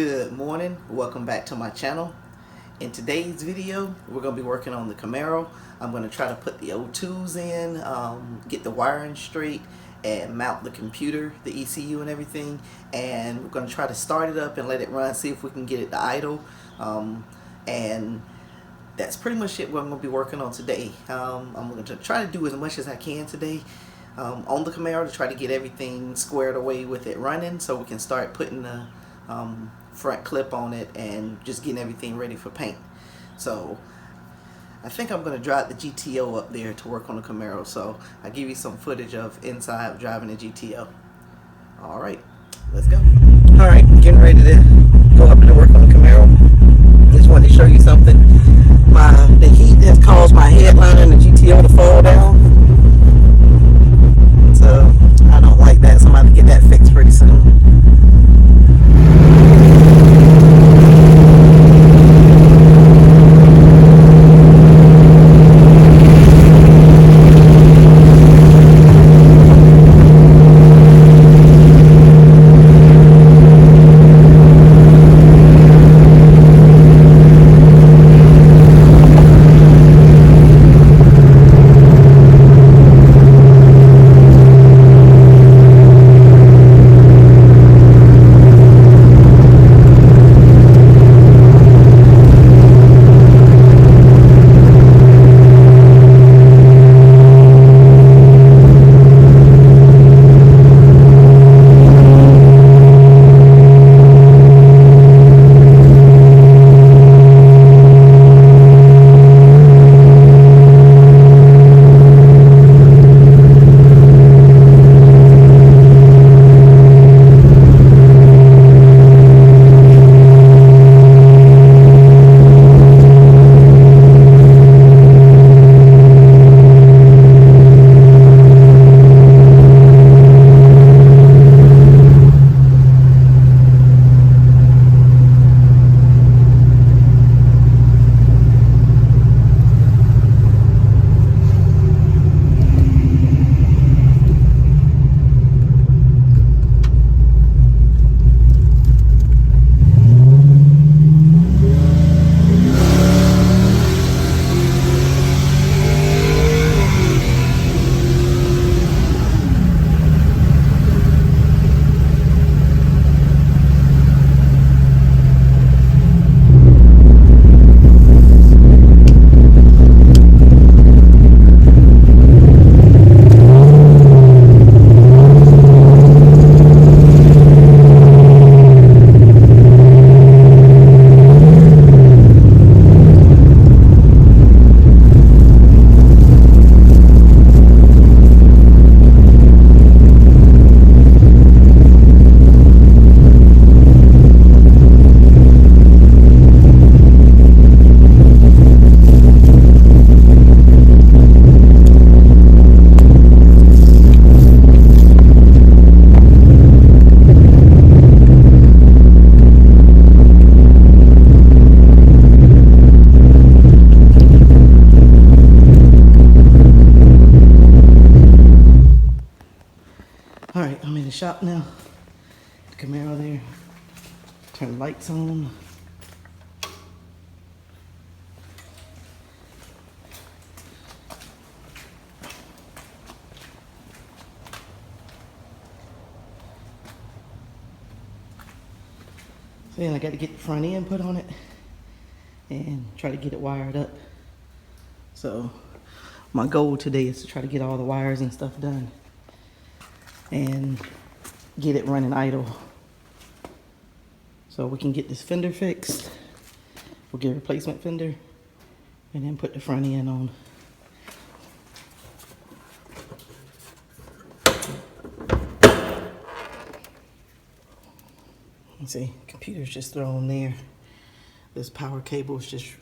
Good morning, welcome back to my channel. In today's video we're going to be working on the Camaro. I'm going to try to put the O2s in, get the wiring straight, and mount the computer, the ECU and everything, and we're going to try to start it up and let it run, see if we can get it to idle, and that's pretty much it what I'm going to be working on today. I'm going to try to do as much as I can today on the Camaro to try to get everything squared away with it running so we can start putting the front clip on it and just getting everything ready for paint. So I think I'm going to drive the GTO up there to work on the Camaro, so I'll give you some footage of inside driving the GTO. Alright, let's go. Alright, getting ready to go up and work on the Camaro. Just wanted to show you something. The heat has caused my headliner in the GTO to fall down, so I don't like that, so I'm going to get that fixed pretty soon. Alright, I'm in the shop now. The Camaro there. Turn the lights on. So then I got to get the front end put on it and try to get it wired up. So my goal today is to try to get all the wires and stuff done and get it running idle so we can get this fender fixed. We'll get a replacement fender and then put the front end on. You see, computer's just thrown there. This power cable is just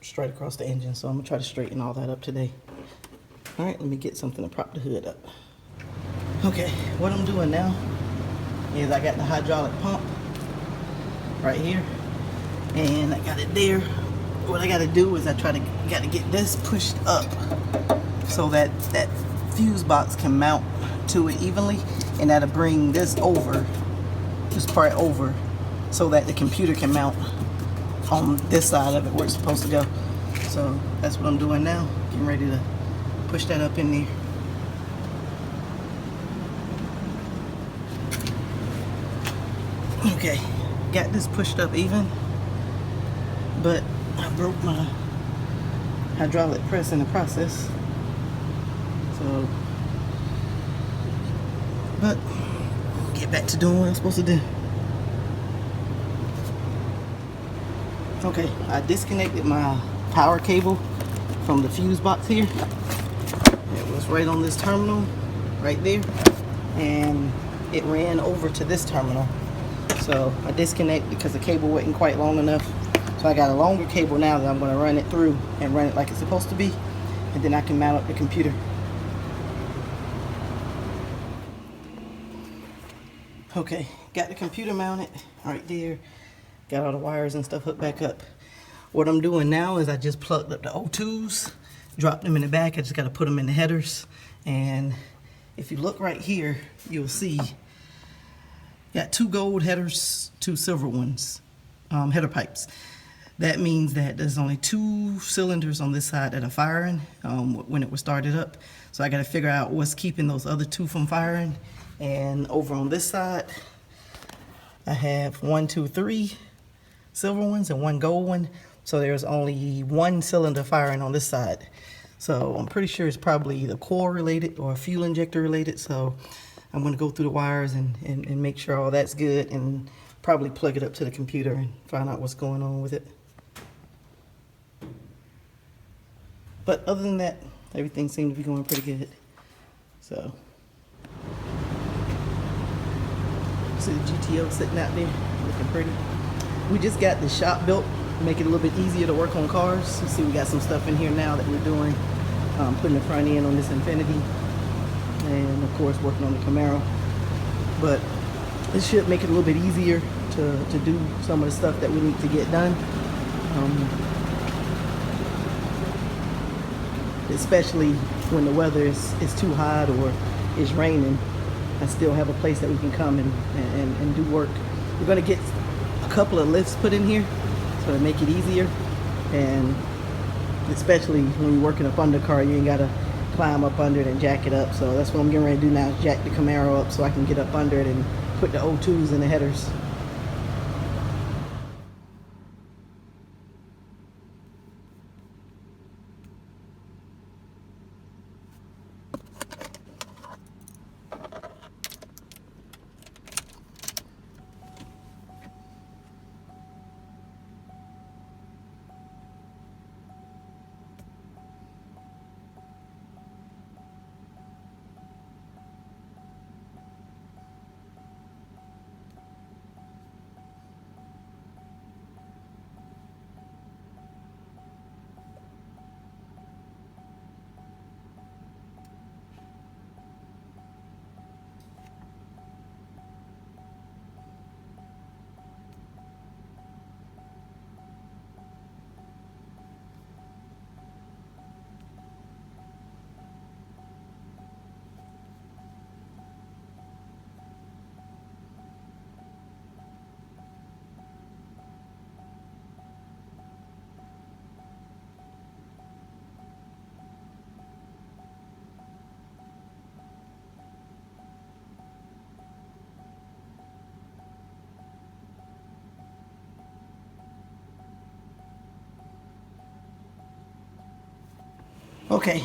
straight across the engine, so I'm gonna try to straighten all that up today. All right, let me get something to prop the hood up. Okay, what I'm doing now is I got the hydraulic pump right here, and I got it there. What I got to do is got to get this pushed up so that that fuse box can mount to it evenly, and that'll bring this over, this part over, so that the computer can mount on this side of it where it's supposed to go. So that's what I'm doing now, getting ready to push that up in there. Okay, got this pushed up even, but I broke my hydraulic press in the process. So, but get back to doing what I'm supposed to do. Okay, I disconnected my power cable from the fuse box here. It was right on this terminal, right there, and it ran over to this terminal. So I disconnected because the cable wasn't quite long enough. So I got a longer cable now that I'm going to run it through and run it like it's supposed to be, and then I can mount up the computer. Okay, got the computer mounted right there. Got all the wires and stuff hooked back up. What I'm doing now is I just plugged up the O2s, dropped them in the back. I just got to put them in the headers. And if you look right here, you'll see got 2 gold headers, 2 silver ones, header pipes. That means that there's only 2 cylinders on this side that are firing when it was started up. So I got to figure out what's keeping those other 2 from firing. And over on this side, I have 1, 2, 3 silver ones and 1 gold one. So there's only 1 cylinder firing on this side. So I'm pretty sure it's probably either core related or fuel injector related. So I'm going to go through the wires and make sure all that's good, and probably plug it up to the computer and find out what's going on with it. But other than that, everything seemed to be going pretty good. So, see the GTO sitting out there looking pretty. We just got the shop built, make it a little bit easier to work on cars. You see we got some stuff in here now that we're doing, putting the front end on this Infiniti, and of course working on the Camaro. But this should make it a little bit easier to do some of the stuff that we need to get done. Especially when the weather is too hot or it's raining, I still have a place that we can come and do work. We're going to get a couple of lifts put in here so to make it easier, and especially when you're working up under car, you ain't got to climb up under it and jack it up. So that's what I'm getting ready to do now, is jack the Camaro up so I can get up under it and put the O2s in the headers. Okay,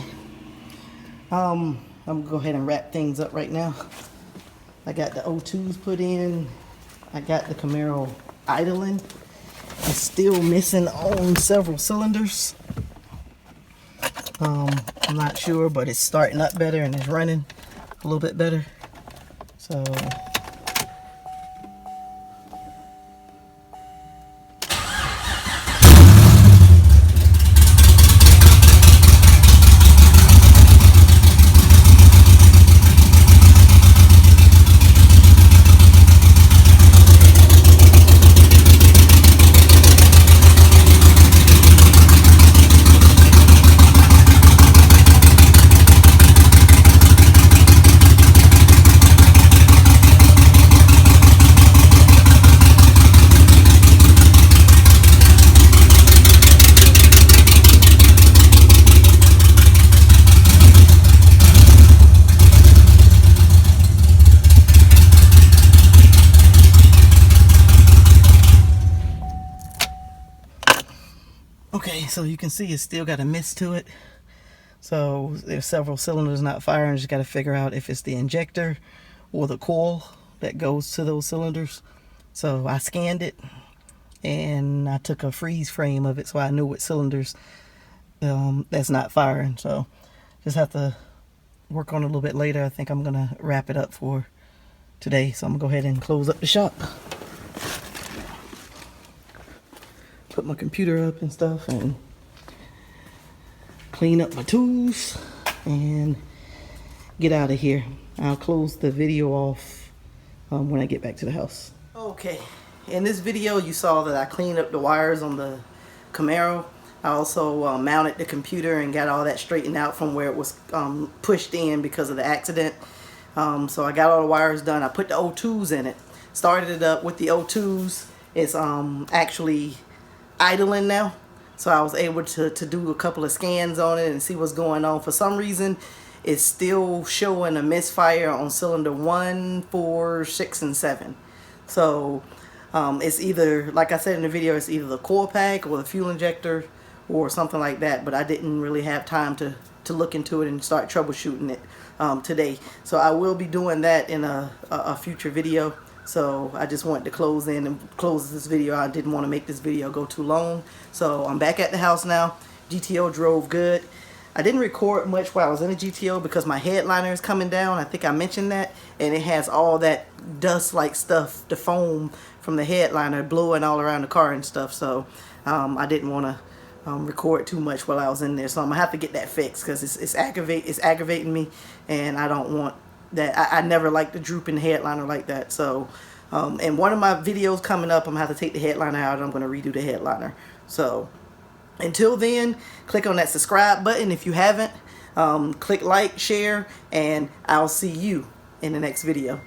I'm gonna go ahead and wrap things up right now. I got the O2s put in. I got the Camaro idling. It's still missing on several cylinders. I'm not sure, but it's starting up better and it's running a little bit better. So Okay, so you can see it's still got a mist to it. So there's several cylinders not firing. Just got to figure out if it's the injector or the coil that goes to those cylinders. So I scanned it and I took a freeze frame of it so I knew what cylinders that's not firing. So just have to work on it a little bit later. I think I'm gonna wrap it up for today. So I'm gonna go ahead and close up the shop, put my computer up and stuff, and clean up my tools and get out of here. I'll close the video off when I get back to the house. Okay, in this video you saw that I cleaned up the wires on the Camaro. I also mounted the computer and got all that straightened out from where it was pushed in because of the accident. So I got all the wires done. I put the O2s in it, started it up with the O2s. It's actually idling now. So I was able to do a couple of scans on it and see what's going on. For some reason, it's still showing a misfire on cylinder 1, 4, 6, and 7. So it's either, like I said in the video, it's either the coil pack or the fuel injector or something like that. But I didn't really have time to look into it and start troubleshooting it today. So I will be doing that in a future video. So I just wanted to close this video. I didn't want to make this video go too long. So I'm back at the house now. GTO drove good. I didn't record much while I was in the GTO because my headliner is coming down. I think I mentioned that. And it has all that dust-like stuff, the foam from the headliner blowing all around the car and stuff. So I didn't want to record too much while I was in there. So I'm going to have to get that fixed because it's aggravating me. And I don't want that. I never like the drooping headliner like that. So in one of my videos coming up, I'm gonna have to take the headliner out and I'm gonna redo the headliner. So until then, click on that subscribe button if you haven't. Click like, share, and I'll see you in the next video.